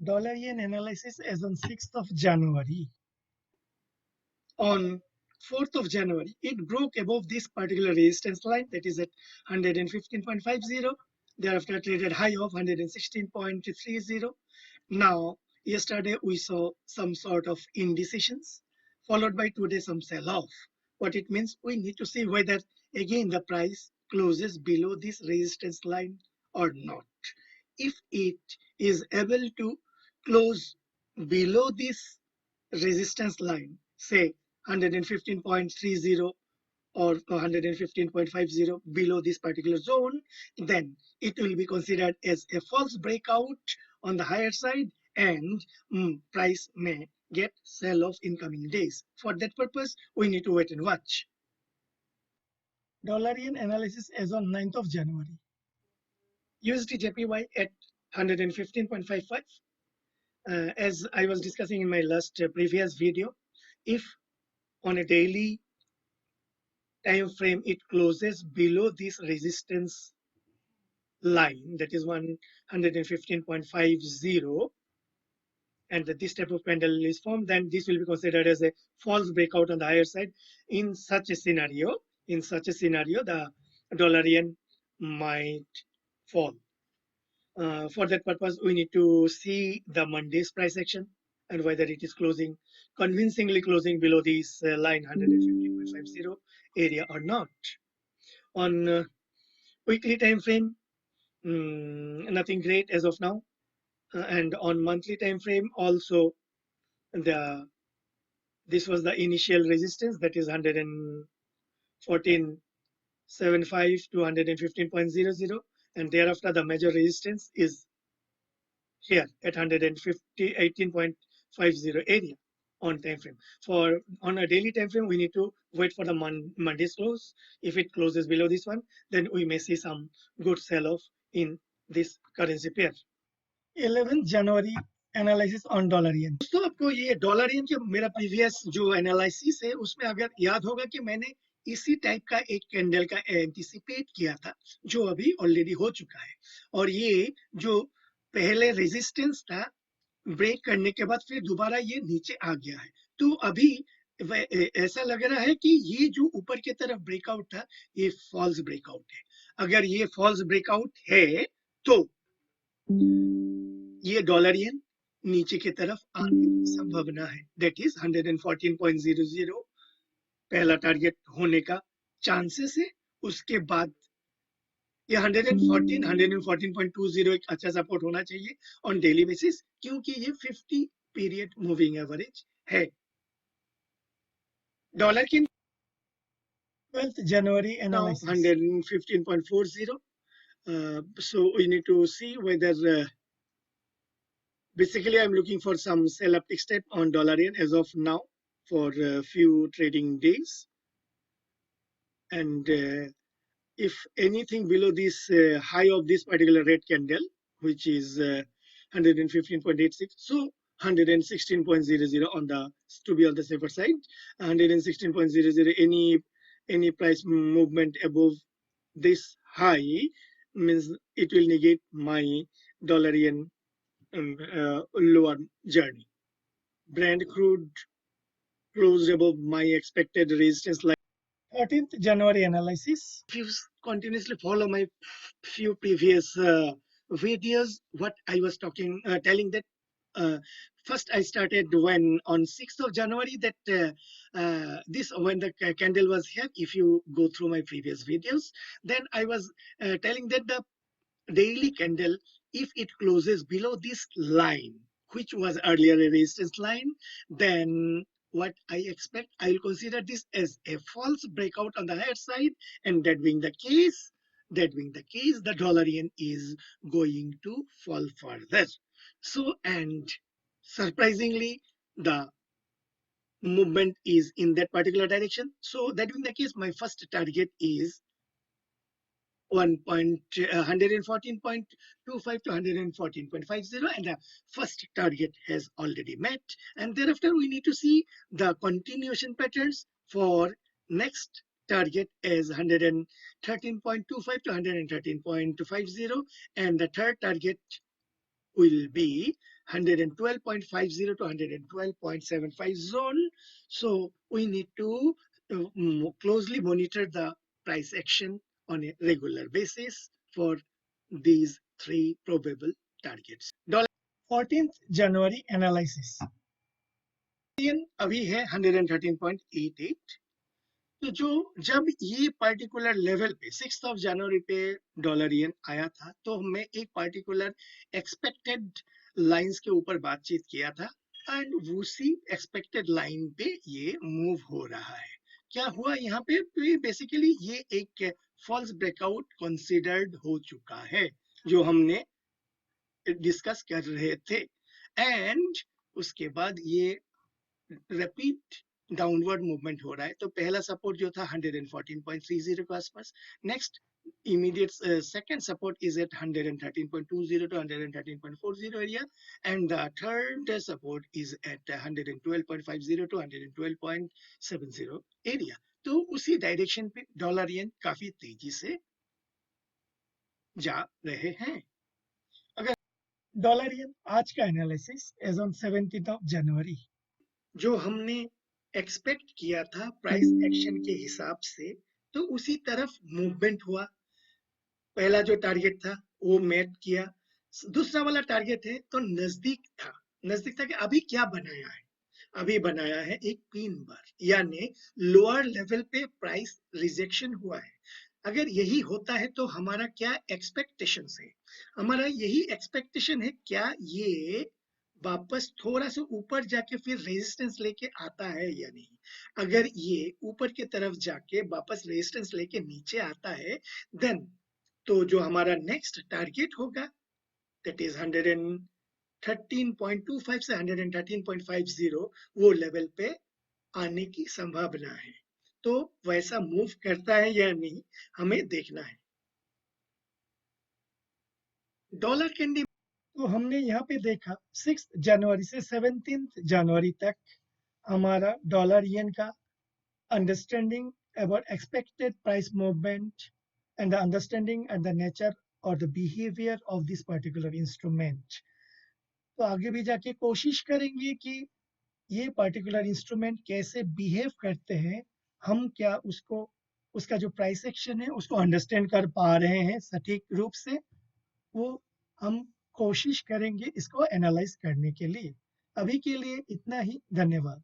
Dollar yen analysis as on 6th of January. On 4th of January, it broke above this particular resistance line, that is at 115.50. Thereafter traded high of 116.30. Now, yesterday we saw some sort of indecisions, followed by today some sell-off. What it means, we need to see whether again the price closes below this resistance line or not. If it is able to close below this resistance line, say 115.30 or 115.50 below this particular zone, then it will be considered as a false breakout on the higher side, and price may get sell off in coming days. For that purpose, we need to wait and watch. Dollar yen analysis as on 9th of January. USDJPY at 115.55. As I was discussing in my last previous video, if on a daily time frame it closes below this resistance line, that is 115.50, and this type of candle is formed, then this will be considered as a false breakout on the higher side. In such a scenario, the dollar yen might fall. For that purpose, we need to see the Monday's price action and whether it is convincingly closing below this line 115.50 area or not. On weekly time frame, nothing great as of now, and on monthly time frame also, this was the initial resistance, that is 114.75 to 115.00, and thereafter the major resistance is here at 118.50 area on time frame. On a daily time frame, we need to wait for the Monday's close. If it closes below this one, then we may see some good sell-off in this currency pair. 11th January analysis on dollar yen. दोस्तों, आपको ये dollar yen के मेरा previous जो analysis है उसमें अगर याद होगा कि मैंने इसी टाइप का एक कैंडल का एंटिसिपेट किया था जो अभी ऑलरेडी हो चुका है, और ये जो पहले रेजिस्टेंस था ब्रेक करने के बाद फिर दोबारा ये नीचे आ गया है। तो अभी ऐसा लग रहा है कि ये जो ऊपर की तरफ ब्रेकआउट था ये फॉल्स ब्रेकआउट है। अगर ये फॉल्स ब्रेकआउट है तो ये डॉलर येन नीचे की तरफ आने की संभावना है, दैट इज 114.00 पहला टारगेट होने का चांसेस है। उसके बाद ये 114.20 एक अच्छा सपोर्ट होना चाहिए ऑन डेली बेसिस, क्योंकि ये 50 पीरियड मूविंग एवरेज है। डॉलर की 12th January analysis 115.40. So we need to see whether basically I'm looking for some sell uptick step on dollar yen as of now for a few trading days, and if anything below this high of this particular red candle, which is 115.86, so 116.00 on the, to be on the safer side, 116.00, any price movement above this high means it will negate my dollar yen lower journey. Brent crude closed above my expected resistance line. 13th January analysis. If you continuously follow my few previous videos, what I was telling that first I started when on 6th of January that when the candle was here. If you go through my previous videos, then I was telling that the daily candle, if it closes below this line, which was earlier a resistance line, then what I expect, I will consider this as a false breakout on the higher side, and that being the case, the dollar yen is going to fall further. So, and surprisingly, the movement is in that particular direction. So that being the case, my first target is 114.25 to 114.50, and the first target has already met, and thereafter we need to see the continuation patterns for next target as 113.25 to 113.50, and the third target will be 112.50 to 112.75 zone. So we need to closely monitor the price action on a regular basis for these three probable targets. 14th January analysis अभी है 113.88. तो जब ये particular level पे 6 जनवरी पे dollar yen आया था तो हमने एक पर्टिकुलर एक्सपेक्टेड लाइंस के ऊपर बातचीत किया था एंड उसी एक्सपेक्टेड लाइन पे ये मूव हो रहा है. क्या हुआ यहाँ पे? बेसिकली ये एक फॉल्स ब्रेकआउट कंसीडर्ड हो चुका है जो हमने डिस्कस कर रहे थे एंड उसके बाद ये रिपीट डाउनवर्ड मूवमेंट हो रहा है. तो पहला सपोर्ट जो था 114.30 के आसपास. Next immediate second support is at 113.20 to 113.40 area and the third support is at 112.50 to 112.70 area. तो उसी डायरेक्शन पे डॉलर येन काफी तेजी से जा रहे हैं. अगर डॉलर येन आज का एनालिसिस एज ऑन 17th जनवरी जो हमने एक्सपेक्ट किया था प्राइस एक्शन के हिसाब से तो उसी तरफ मूवमेंट हुआ. पहला जो टारगेट था वो मेट किया. दूसरा वाला टारगेट है तो नजदीक था कि अभी क्या बनाया है? अभी बनाया है एक पिन बार, यानी लोअर लेवल पे प्राइस रिजेक्शन हुआ है. अगर यही होता है तो हमारा क्या एक्सपेक्टेशन है? हमारा यही एक्सपेक्टेशन है क्या ये वापस थोड़ा सा ऊपर जाके फिर रेजिस्टेंस लेके आता है या नहीं? अगर ये ऊपर की तरफ जाके वापस रेजिस्टेंस लेके नीचे आता है देन तो जो हमारा नेक्स्ट टारगेट होगा दैट इज 113.25 से 113.50 वो लेवल पे आने की संभावना है. तो वैसा मूव करता है या नहीं हमें देखना है. डॉलर कैंडी तो हमने यहाँ पे देखा 6 जनवरी से 17th जनवरी तक हमारा डॉलर येन का understanding about expected price movement and the understanding and the nature or the behavior of this particular instrument. तो आगे भी जाके कोशिश करेंगे कि ये पर्टिकुलर इंस्ट्रूमेंट कैसे बिहेव करते हैं, हम क्या उसका जो प्राइस एक्शन है उसको अंडरस्टैंड कर पा रहे हैं सटीक रूप से, वो हम कोशिश करेंगे इसको एनालाइज करने के लिए. अभी के लिए इतना ही. धन्यवाद.